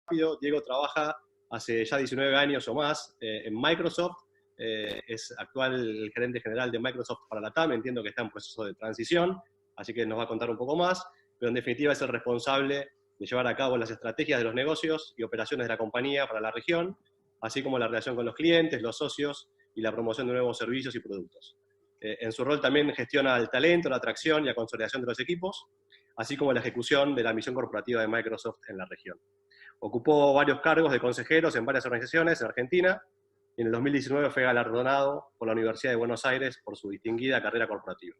rápido. Diego trabaja hace ya 19 años o más en Microsoft. Es actual el gerente general de Microsoft para la TAM. Entiendo que está en proceso de transición, así que nos va a contar un poco más. Pero en definitiva es el responsable de llevar a cabo las estrategias de los negocios y operaciones de la compañía para la región, así como la relación con los clientes, los socios y la promoción de nuevos servicios y productos. En su rol también gestiona el talento, la atracción y la consolidación de los equipos, así como la ejecución de la misión corporativa de Microsoft en la región. Ocupó varios cargos de consejeros en varias organizaciones en Argentina, y en el 2019 fue galardonado por la Universidad de Buenos Aires por su distinguida carrera corporativa.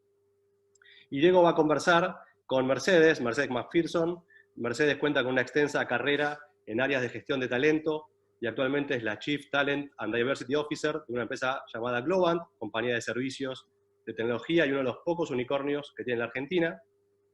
Y Diego va a conversar con Mercedes McPherson. Mercedes cuenta con una extensa carrera en áreas de gestión de talento, y actualmente es la Chief Talent and Diversity Officer de una empresa llamada Globant, compañía de servicios de tecnología y uno de los pocos unicornios que tiene la Argentina.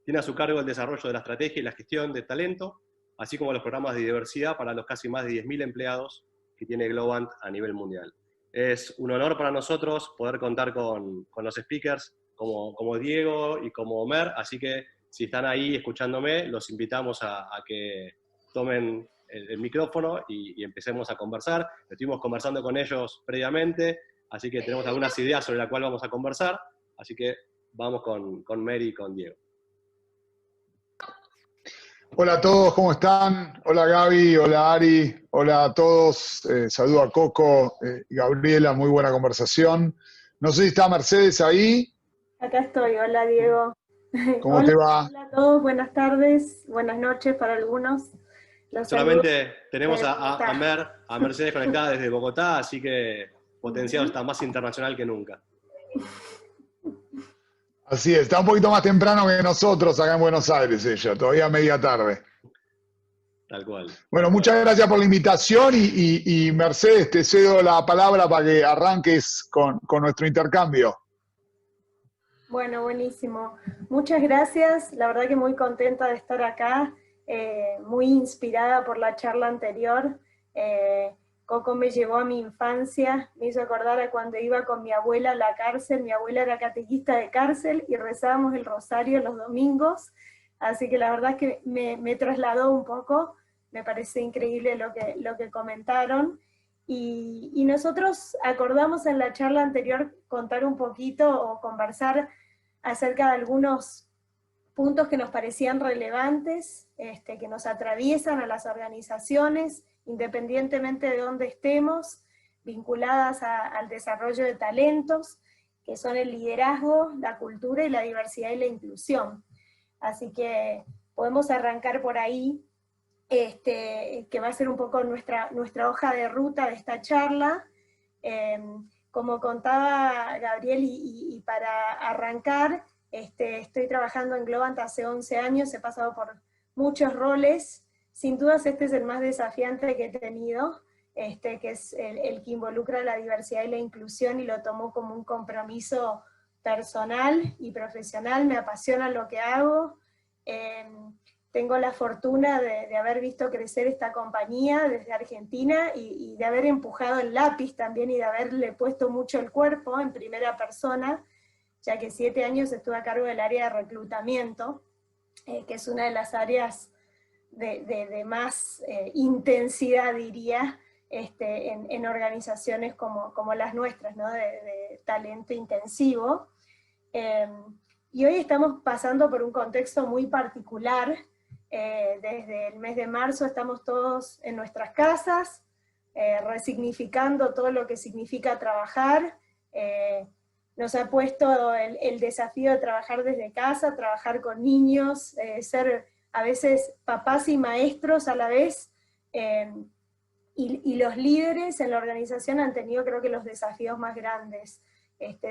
Tiene a su cargo el desarrollo de la estrategia y la gestión de talento, así como los programas de diversidad para los casi más de 10.000 empleados que tiene Globant a nivel mundial. Es un honor para nosotros poder contar con los speakers como Diego y como Omer, así que si están ahí escuchándome, los invitamos a que tomen el micrófono y empecemos a conversar. Estuvimos conversando con ellos previamente, así que tenemos algunas ideas sobre las cuales vamos a conversar, así que vamos con Mary y con Diego. Hola a todos, ¿cómo están? Hola Gaby, hola Ari, hola a todos. Saludo a Coco y Gabriela, muy buena conversación. No sé si está Mercedes ahí. Acá estoy, hola Diego. ¿Cómo Hola, te va? hola a todos, buenas tardes, buenas noches para algunos. Los Solamente tenemos saludo a Mercedes conectada desde Bogotá, así que potenciado está más internacional que nunca. Así es, está un poquito más temprano que nosotros acá en Buenos Aires ella, todavía media tarde. Tal cual. Bueno, muchas gracias por la invitación y Mercedes, te cedo la palabra para que arranques con nuestro intercambio. Bueno, buenísimo. Muchas gracias, la verdad que muy contenta de estar acá, muy inspirada por la charla anterior. Coco me llevó a mi infancia, me hizo acordar a cuando iba con mi abuela a la cárcel. Mi abuela era catequista de cárcel y rezábamos el rosario los domingos, así que la verdad es que me trasladó un poco. Me parece increíble lo que comentaron. Y nosotros acordamos en la charla anterior contar un poquito o conversar acerca de algunos puntos que nos parecían relevantes, que nos atraviesan a las organizaciones, independientemente de dónde estemos, vinculadas al desarrollo de talentos, que son el liderazgo, la cultura y la diversidad y la inclusión. Así que podemos arrancar por ahí, que va a ser un poco nuestra hoja de ruta de esta charla. Como contaba Gabriel, y para arrancar, estoy trabajando en Globant hace 11 años, he pasado por muchos roles. Sin dudas este es el más desafiante que he tenido, que es el que involucra la diversidad y la inclusión, y lo tomo como un compromiso personal y profesional. Me apasiona lo que hago. Tengo la fortuna de haber visto crecer esta compañía desde Argentina y de haber empujado el lápiz también, y de haberle puesto mucho el cuerpo en primera persona, ya que 7 años estuve a cargo del área de reclutamiento, que es una de las áreas de más intensidad, diría, en organizaciones como las nuestras, ¿no? de talento intensivo. Y hoy estamos pasando por un contexto muy particular. Desde el mes de marzo estamos todos en nuestras casas, resignificando todo lo que significa trabajar. Nos ha puesto el desafío de trabajar desde casa, trabajar con niños, ser a veces papás y maestros a la vez, y los líderes en la organización han tenido, creo que, los desafíos más grandes.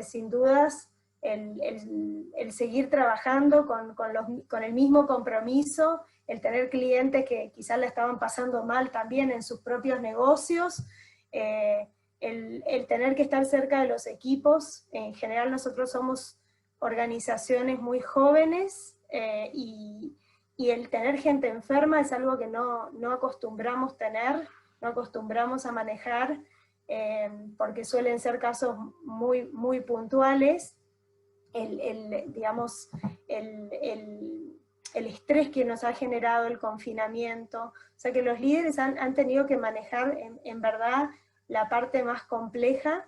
Sin dudas, el seguir trabajando con el mismo compromiso, el tener clientes que quizás la estaban pasando mal también en sus propios negocios, el tener que estar cerca de los equipos. En general nosotros somos organizaciones muy jóvenes, y el tener gente enferma es algo que no acostumbramos tener, no acostumbramos a manejar, porque suelen ser casos muy, muy puntuales. el estrés que nos ha generado el confinamiento. O sea que los líderes han tenido que manejar en verdad la parte más compleja,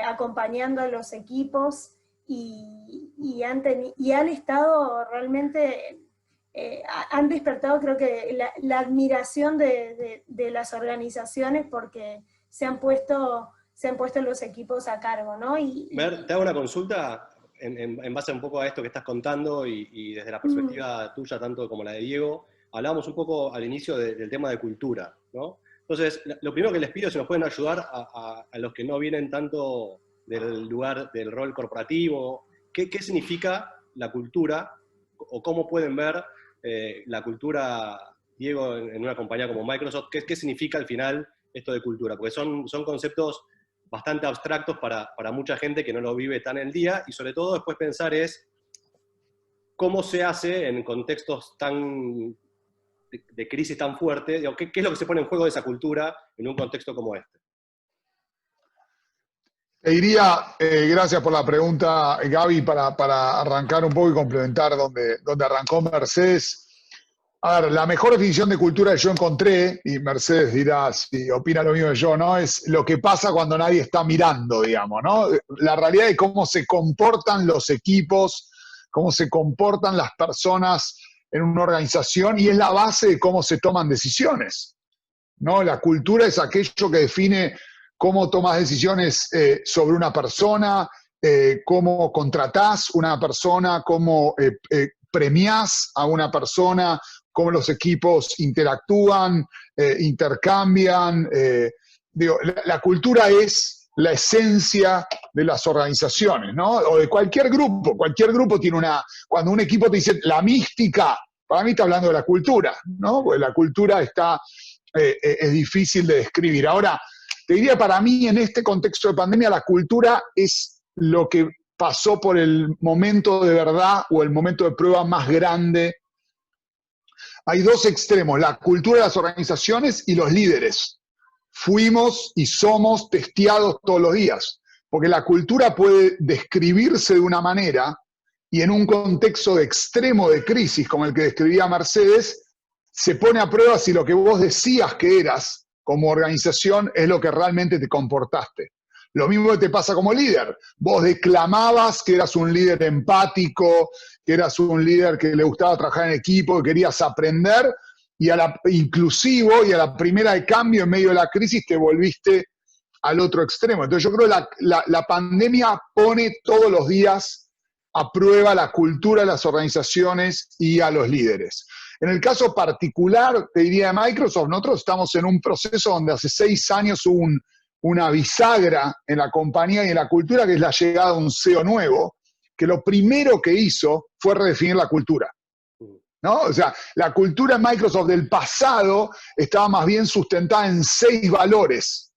acompañando a los equipos, y han estado realmente, han despertado creo que la admiración de las organizaciones, porque se han puesto los equipos a cargo, ¿no? Mer, te hago una consulta en base un poco a esto que estás contando y desde la perspectiva tuya, tanto como la de Diego. Hablábamos un poco al inicio del tema de cultura, ¿no? Entonces, lo primero que les pido es si nos pueden ayudar a los que no vienen tanto del lugar del rol corporativo, ¿qué significa la cultura o cómo pueden ver la cultura, Diego, en una compañía como Microsoft? ¿Qué significa al final esto de cultura? Porque son conceptos bastante abstractos para mucha gente que no lo vive tan el día, y sobre todo después pensar es cómo se hace en contextos de crisis tan fuerte. Digo, ¿qué es lo que se pone en juego de esa cultura en un contexto como este? Te diría, gracias por la pregunta, Gaby, para arrancar un poco y complementar donde arrancó Mercedes. A ver, la mejor definición de cultura que yo encontré, y Mercedes dirá si opina lo mismo que yo, ¿no? Es lo que pasa cuando nadie está mirando, digamos, ¿no? La realidad de cómo se comportan los equipos, cómo se comportan las personas en una organización, y es la base de cómo se toman decisiones, ¿no? La cultura es aquello que define cómo tomas decisiones sobre una persona, cómo contratás una persona, cómo premiás a una persona, cómo los equipos interactúan, intercambian. Digo, la cultura es la esencia de las organizaciones, ¿no? O de cualquier grupo. Cualquier grupo tiene cuando un equipo te dice la mística, para mí está hablando de la cultura, ¿no? Porque la cultura es difícil de describir. Ahora, te diría, para mí, en este contexto de pandemia, la cultura es lo que pasó por el momento de verdad o el momento de prueba más grande. Hay dos extremos, la cultura de las organizaciones y los líderes. Fuimos y somos testeados todos los días, porque la cultura puede describirse de una manera, y en un contexto de extremo de crisis, como el que describía Mercedes, se pone a prueba si lo que vos decías que eras como organización es lo que realmente te comportaste. Lo mismo que te pasa como líder. Vos declamabas que eras un líder empático, que eras un líder que le gustaba trabajar en equipo, que querías aprender, y inclusivo, y a la primera de cambio en medio de la crisis te volviste al otro extremo. Entonces yo creo que la pandemia pone todos los días a prueba la cultura de las organizaciones y a los líderes. En el caso particular, te diría, de Microsoft, nosotros estamos en un proceso donde hace 6 años hubo una bisagra en la compañía y en la cultura, que es la llegada de un CEO nuevo, que lo primero que hizo fue redefinir la cultura, ¿no? O sea, la cultura en Microsoft del pasado estaba más bien sustentada en 6 valores.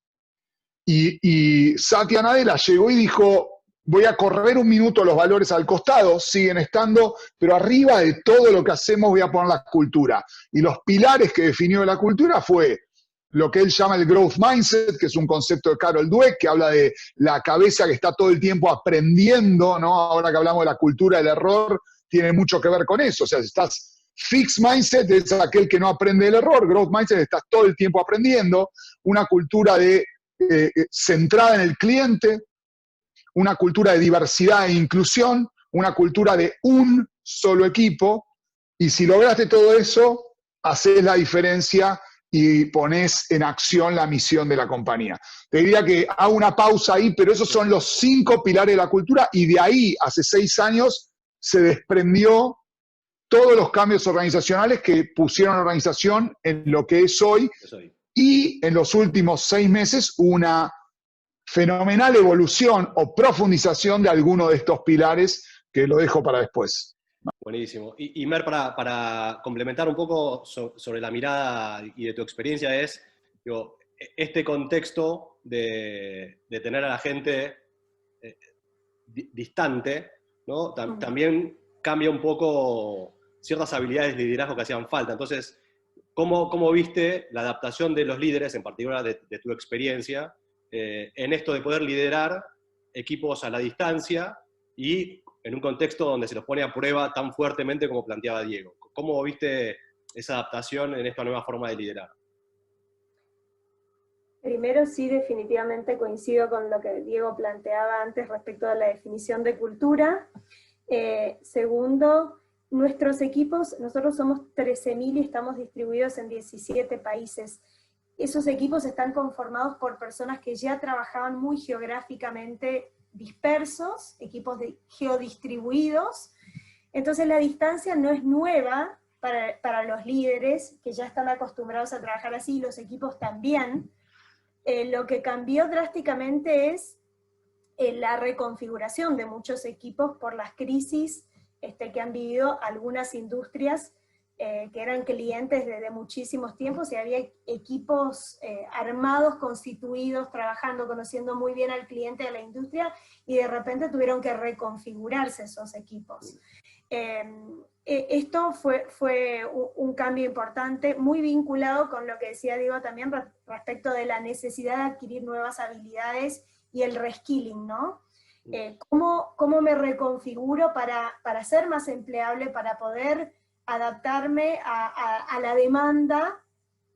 Y Satya Nadella llegó y dijo, voy a correr un minuto los valores al costado, siguen estando, pero arriba de todo lo que hacemos voy a poner la cultura. Y los pilares que definió la cultura fue lo que él llama el growth mindset, que es un concepto de Carol Dweck, que habla de la cabeza que está todo el tiempo aprendiendo, ¿no? Ahora que hablamos de la cultura del error, tiene mucho que ver con eso. O sea, si estás fixed mindset, es aquel que no aprende el error. Growth mindset, estás todo el tiempo aprendiendo. Una cultura centrada en el cliente, una cultura de diversidad e inclusión, una cultura de un solo equipo, y si lograste todo eso, haces la diferencia y pones en acción la misión de la compañía. Te diría que hago una pausa ahí, pero esos son los 5 pilares de la cultura, y de ahí, hace 6 años, se desprendió todos los cambios organizacionales que pusieron a la organización en lo que es hoy, y en los últimos 6 meses una fenomenal evolución o profundización de alguno de estos pilares, que lo dejo para después. Buenísimo. Y Mer, para complementar un poco sobre la mirada y de tu experiencia, digo, este contexto de tener a la gente distante, ¿no? También cambia un poco ciertas habilidades de liderazgo que hacían falta. Entonces, ¿cómo viste la adaptación de los líderes, en particular de tu experiencia, en esto de poder liderar equipos a la distancia y en un contexto donde se los pone a prueba tan fuertemente como planteaba Diego. ¿Cómo viste esa adaptación en esta nueva forma de liderar? Primero, sí, definitivamente coincido con lo que Diego planteaba antes respecto a la definición de cultura. Segundo, nuestros equipos, nosotros somos 13.000 y estamos distribuidos en 17 países. Esos equipos están conformados por personas que ya trabajaban muy geográficamente dispersos, equipos geodistribuidos. Entonces la distancia no es nueva para los líderes, que ya están acostumbrados a trabajar así, los equipos también. Lo que cambió drásticamente es la reconfiguración de muchos equipos por las crisis que han vivido algunas industrias que eran clientes desde muchísimos tiempos, y había equipos armados, constituidos, trabajando, conociendo muy bien al cliente de la industria, y de repente tuvieron que reconfigurarse esos equipos. Esto fue un cambio importante, muy vinculado con lo que decía Diego también respecto de la necesidad de adquirir nuevas habilidades y el reskilling, ¿no? ¿Cómo me reconfiguro para ser más empleable, para poder adaptarme a la demanda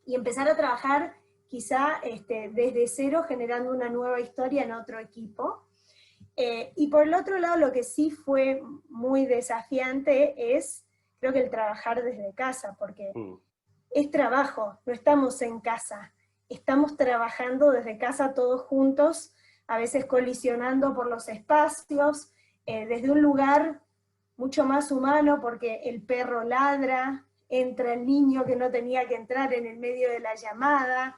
y empezar a trabajar quizá desde cero, generando una nueva historia en otro equipo? Y por el otro lado, lo que sí fue muy desafiante es, creo que el trabajar desde casa, porque es trabajo, no estamos en casa, estamos trabajando desde casa todos juntos, a veces colisionando por los espacios, desde un lugar mucho más humano, porque el perro ladra, entra el niño que no tenía que entrar en el medio de la llamada,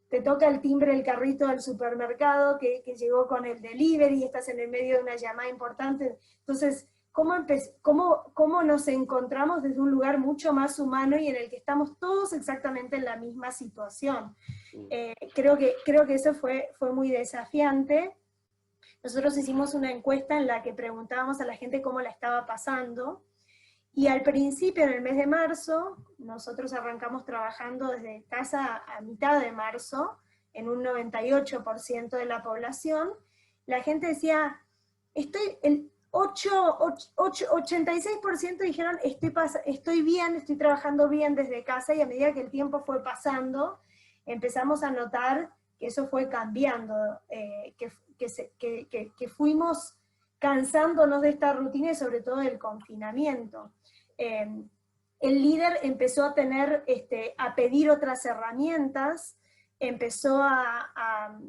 te toca el timbre del carrito del supermercado que llegó con el delivery y estás en el medio de una llamada importante. Entonces, ¿cómo nos encontramos desde un lugar mucho más humano y en el que estamos todos exactamente en la misma situación? Creo que eso fue muy desafiante. Nosotros hicimos una encuesta en la que preguntábamos a la gente cómo la estaba pasando, y al principio, en el mes de marzo, nosotros arrancamos trabajando desde casa a mitad de marzo, en un 98% de la población. La gente decía, el 86% dijeron, estoy bien, estoy trabajando bien desde casa, y a medida que el tiempo fue pasando, empezamos a notar que eso fue cambiando, que fuimos cansándonos de esta rutina y sobre todo del confinamiento. El líder empezó a pedir otras herramientas, empezó a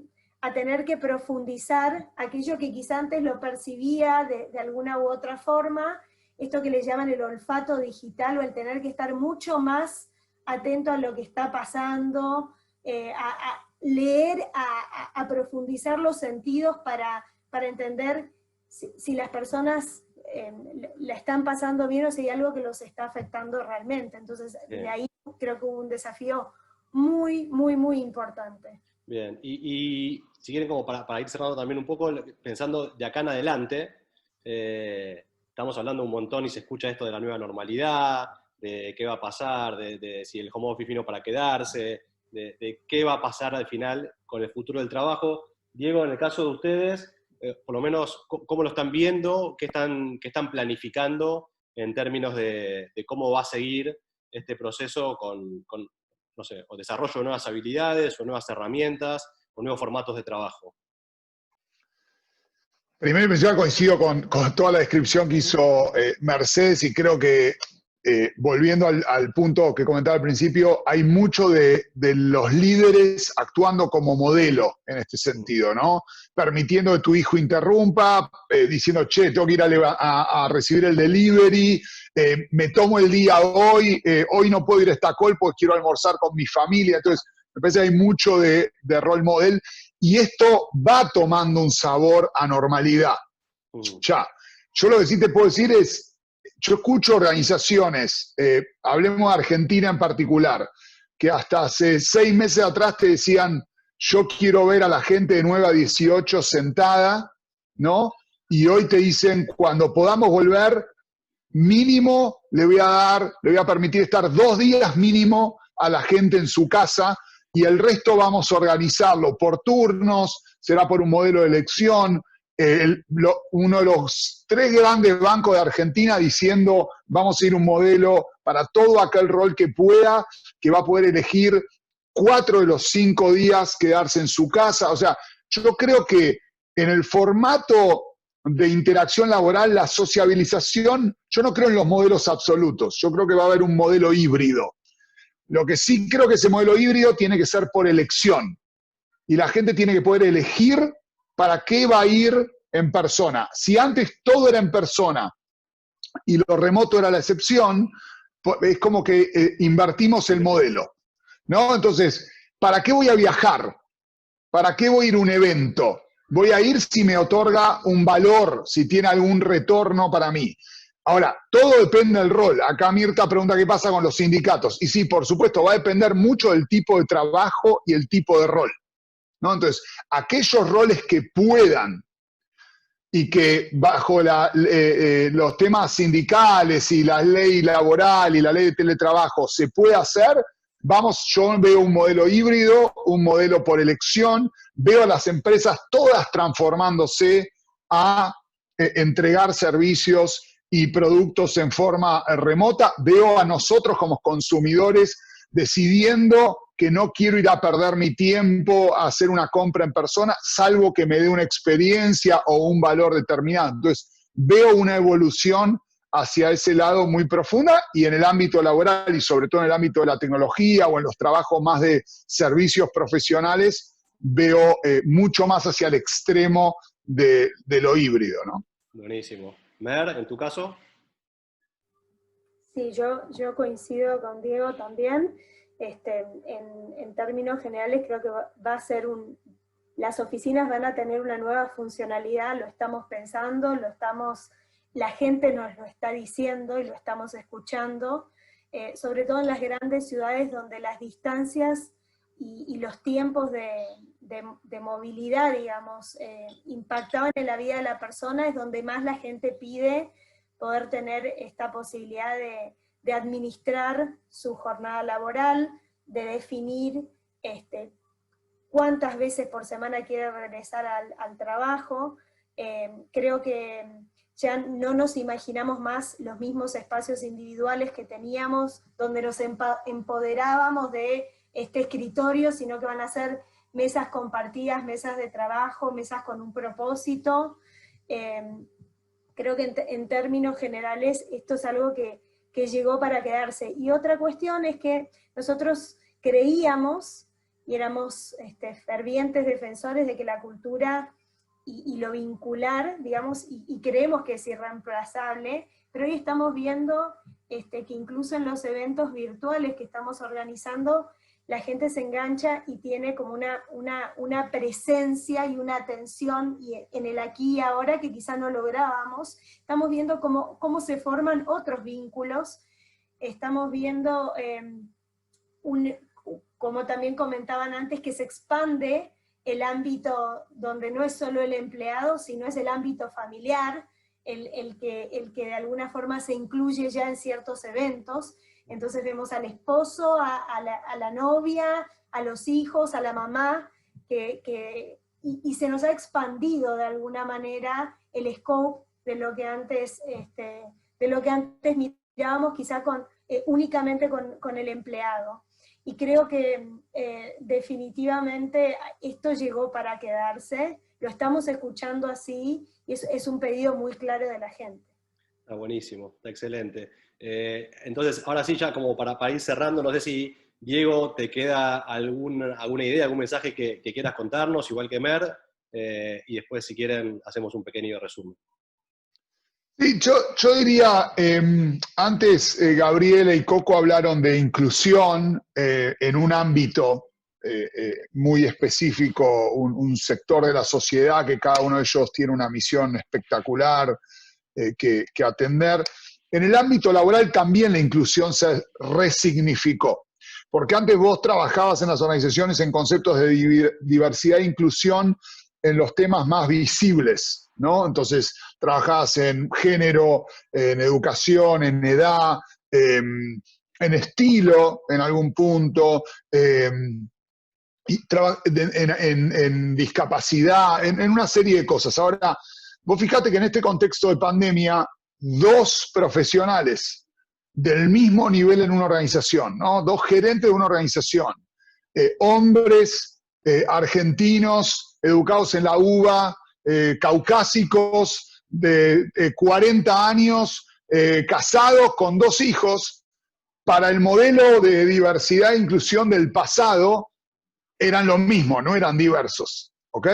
tener que profundizar aquello que quizá antes lo percibía de alguna u otra forma, esto que le llaman el olfato digital, o el tener que estar mucho más atento a lo que está pasando, a leer, a profundizar los sentidos para entender si las personas la están pasando bien o si hay algo que los está afectando realmente. Entonces, de ahí creo que hubo un desafío muy, muy, muy importante. Bien, y si quieren, como para ir cerrando también un poco, pensando de acá en adelante, estamos hablando un montón y se escucha esto de la nueva normalidad, de qué va a pasar, de si el home office vino para quedarse, de qué va a pasar al final con el futuro del trabajo. Diego, en el caso de ustedes, por lo menos, ¿cómo lo están viendo? ¿Qué están planificando en términos de cómo va a seguir este proceso con no sé, o desarrollo de nuevas habilidades, o nuevas herramientas, o nuevos formatos de trabajo? Primero, yo coincido con toda la descripción que hizo Mercedes, y creo que, volviendo al punto que comentaba al principio, hay mucho de los líderes actuando como modelo en este sentido, ¿no? Permitiendo que tu hijo interrumpa, diciendo, che, tengo que ir a recibir el delivery, me tomo el día hoy no puedo ir a esta call porque quiero almorzar con mi familia. Entonces, me parece que hay mucho de role model, y esto va tomando un sabor a normalidad. Ya, yo lo que sí te puedo decir es, yo escucho organizaciones, hablemos de Argentina en particular, que hasta hace 6 meses atrás te decían, yo quiero ver a la gente de 9 a 18 sentada, ¿no? Y hoy te dicen, cuando podamos volver, mínimo le voy a permitir estar 2 días mínimo a la gente en su casa, y el resto vamos a organizarlo por turnos, será por un modelo de elección. uno de los 3 grandes bancos de Argentina diciendo vamos a ir a un modelo para todo aquel rol que pueda, que va a poder elegir 4 de los 5 días quedarse en su casa. O sea, yo creo que en el formato de interacción laboral, la sociabilización, yo no creo en los modelos absolutos, yo creo que va a haber un modelo híbrido. Lo que sí creo que ese modelo híbrido tiene que ser por elección. Y la gente tiene que poder elegir para qué va a ir en persona. Si antes todo era en persona y lo remoto era la excepción, es como que invertimos el modelo, ¿no? Entonces, ¿para qué voy a viajar? ¿Para qué voy a ir a un evento? Voy a ir si me otorga un valor, si tiene algún retorno para mí. Ahora, todo depende del rol. Acá Mirta pregunta qué pasa con los sindicatos. Y sí, por supuesto, va a depender mucho del tipo de trabajo y el tipo de rol, ¿no? Entonces, aquellos roles que puedan y que bajo los temas sindicales y la ley laboral y la ley de teletrabajo se puede hacer, yo veo un modelo híbrido, un modelo por elección, veo a las empresas todas transformándose a entregar servicios y productos en forma remota, veo a nosotros como consumidores decidiendo que no quiero ir a perder mi tiempo a hacer una compra en persona, salvo que me dé una experiencia o un valor determinado. Entonces, veo una evolución hacia ese lado muy profunda, y en el ámbito laboral y sobre todo en el ámbito de la tecnología o en los trabajos más de servicios profesionales, veo mucho más hacia el extremo de lo híbrido, ¿no? Buenísimo. Mer, ¿en tu caso? Sí, yo coincido con Diego también. En términos generales creo que va a ser las oficinas van a tener una nueva funcionalidad, lo estamos pensando, la gente nos lo está diciendo y lo estamos escuchando, sobre todo en las grandes ciudades donde las distancias y los tiempos de movilidad, digamos, impactaban en la vida de la persona, es donde más la gente pide poder tener esta posibilidad de administrar su jornada laboral, de definir cuántas veces por semana quiere regresar al trabajo. Creo que ya no nos imaginamos más los mismos espacios individuales que teníamos, donde nos empoderábamos de este escritorio, sino que van a ser mesas compartidas, mesas de trabajo, mesas con un propósito. Creo que en términos generales esto es algo que llegó para quedarse. Y otra cuestión es que nosotros creíamos y éramos fervientes defensores de que la cultura y lo vincular, digamos, y creemos que es irreemplazable, pero hoy estamos viendo que incluso en los eventos virtuales que estamos organizando, la gente se engancha y tiene como una presencia y una atención en el aquí y ahora que quizá no lográbamos. Estamos viendo cómo se forman otros vínculos, estamos viendo, como también comentaban antes, que se expande el ámbito donde no es solo el empleado, sino es el ámbito familiar, el que de alguna forma se incluye ya en ciertos eventos. Entonces vemos al esposo, a la novia, a los hijos, a la mamá, y se nos ha expandido de alguna manera el scope de lo que antes, mirábamos quizá únicamente con el empleado. Y creo que definitivamente esto llegó para quedarse, lo estamos escuchando así, y es un pedido muy claro de la gente. Está buenísimo, está excelente. Entonces, ahora sí, ya como para ir cerrando, no sé si, Diego, te queda alguna idea, algún mensaje que quieras contarnos, igual que Mer, y después, si quieren, hacemos un pequeño resumen. Sí, yo diría, antes Gabriela y Coco hablaron de inclusión en un ámbito muy específico, un sector de la sociedad que cada uno de ellos tiene una misión espectacular que atender. En el ámbito laboral también la inclusión se resignificó, porque antes vos trabajabas en las organizaciones en conceptos de diversidad e inclusión en los temas más visibles, ¿no? Entonces, trabajabas en género, en educación, en edad, en estilo, en algún punto, en discapacidad, en una serie de cosas. Ahora, vos fijate que en este contexto de pandemia, dos profesionales del mismo nivel en una organización, ¿no? Dos gerentes de una organización, hombres argentinos, educados en la UBA, caucásicos, de 40 años, casados con 2 hijos, para el modelo de diversidad e inclusión del pasado, eran lo mismo, no eran diversos, ¿ok?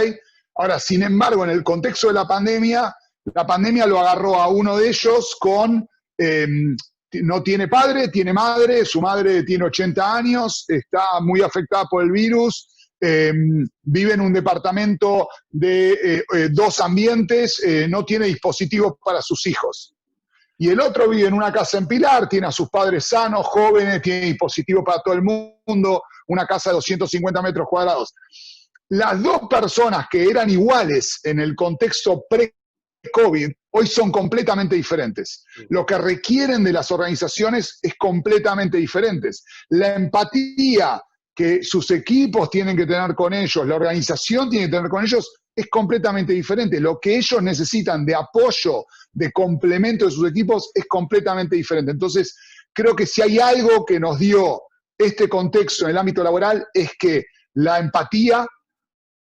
Ahora, sin embargo, en el contexto de la pandemia lo agarró a uno de ellos con, no tiene padre, tiene madre, su madre tiene 80 años, está muy afectada por el virus, vive en un departamento de 2 ambientes, no tiene dispositivos para sus hijos. Y el otro vive en una casa en Pilar, tiene a sus padres sanos, jóvenes, tiene dispositivos para todo el mundo, una casa de 250 metros cuadrados. Las dos personas que eran iguales en el contexto pre-COVID, hoy son completamente diferentes. Lo que requieren de las organizaciones es completamente diferente. La empatía que sus equipos tienen que tener con ellos, la organización tiene que tener con ellos, es completamente diferente. Lo que ellos necesitan de apoyo, de complemento de sus equipos, es completamente diferente. Entonces, creo que si hay algo que nos dio este contexto en el ámbito laboral, es que la empatía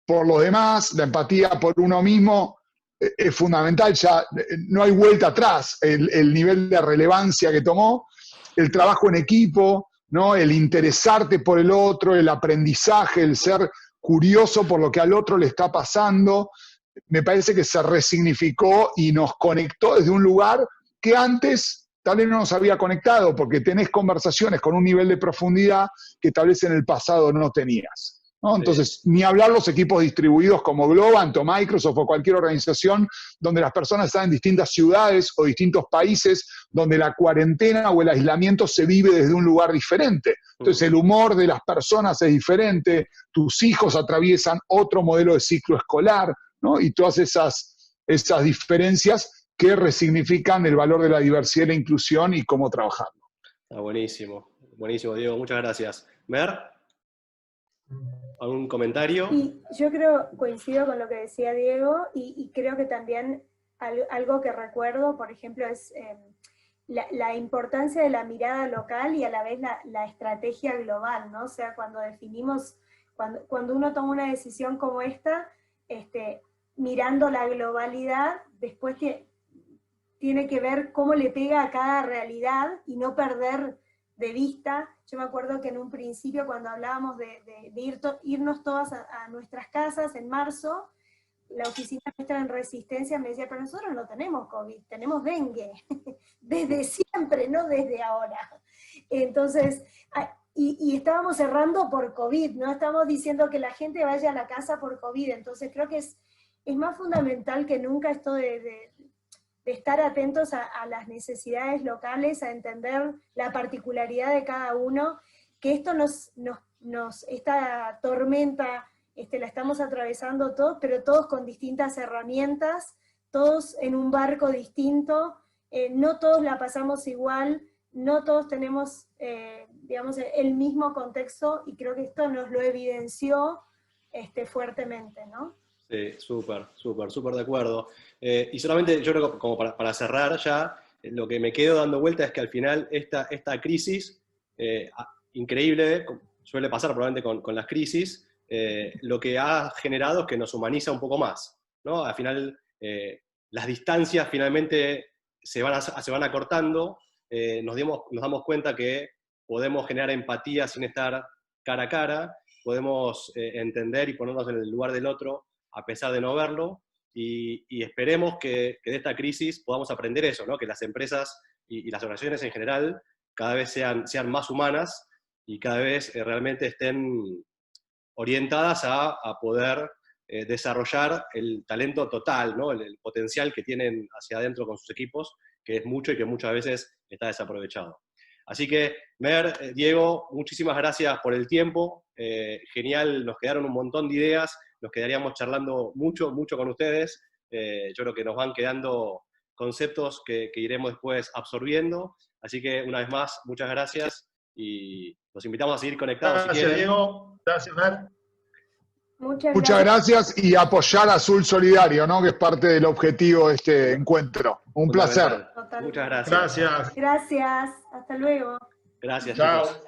por los demás, la empatía por uno mismo, es fundamental. Ya no hay vuelta atrás. El nivel de relevancia que tomó, el trabajo en equipo, ¿no? El interesarte por el otro, el aprendizaje, el ser curioso por lo que al otro le está pasando, me parece que se resignificó y nos conectó desde un lugar que antes tal vez no nos había conectado, porque tenés conversaciones con un nivel de profundidad que tal vez en el pasado no tenías, ¿no? Entonces, ni hablar los equipos distribuidos como Globant o Microsoft o cualquier organización donde las personas están en distintas ciudades o distintos países, donde la cuarentena o el aislamiento se vive desde un lugar diferente. Entonces, el humor de las personas es diferente, tus hijos atraviesan otro modelo de ciclo escolar, ¿no? Y todas esas diferencias que resignifican el valor de la diversidad y la inclusión y cómo trabajarlo. Está buenísimo, buenísimo, Diego, muchas gracias. Mer, ¿algún comentario? Y yo creo, coincido con lo que decía Diego, y creo que también algo que recuerdo, por ejemplo, es la importancia de la mirada local y a la vez la estrategia global, ¿no? O sea, cuando definimos, cuando uno toma una decisión como esta, mirando la globalidad, después tiene que ver cómo le pega a cada realidad y no perder de vista. Yo me acuerdo que en un principio, cuando hablábamos de irnos todas a nuestras casas en marzo, la oficina nuestra en Resistencia me decía, pero nosotros no tenemos COVID, tenemos dengue, desde siempre, no desde ahora. Entonces, y estábamos cerrando por COVID, no estábamos diciendo que la gente vaya a la casa por COVID, entonces creo que es más fundamental que nunca esto de estar atentos a las necesidades locales, a entender la particularidad de cada uno, que esto esta tormenta la estamos atravesando todos, pero todos con distintas herramientas, todos en un barco distinto, no todos la pasamos igual, no todos tenemos, digamos, el mismo contexto, y creo que esto nos lo evidenció fuertemente, ¿no? Sí, súper de acuerdo. Y solamente yo creo que como para cerrar ya, lo que me quedo dando vuelta es que al final esta crisis, increíble, suele pasar probablemente con las crisis, lo que ha generado es que nos humaniza un poco más, ¿no? Al final, las distancias finalmente se van acortando, nos damos cuenta que podemos generar empatía sin estar cara a cara, podemos entender y ponernos en el lugar del otro a pesar de no verlo, y esperemos que de esta crisis podamos aprender eso, ¿no? Que las empresas y las organizaciones en general cada vez sean más humanas y cada vez realmente estén orientadas a poder desarrollar el talento total, ¿no? El potencial que tienen hacia adentro con sus equipos, que es mucho y que muchas veces está desaprovechado. Así que, Mer, Diego, muchísimas gracias por el tiempo, genial, nos quedaron un montón de ideas, nos quedaríamos charlando mucho con ustedes, yo creo que nos van quedando conceptos que iremos después absorbiendo, así que una vez más, muchas gracias y los invitamos a seguir conectados. Gracias, si Diego, gracias, Mer. Muchas gracias y apoyar a Azul Solidario, ¿no? Que es parte del objetivo de este encuentro. Un placer. Muchas gracias. Gracias. Hasta luego. Gracias, Chao. chicos.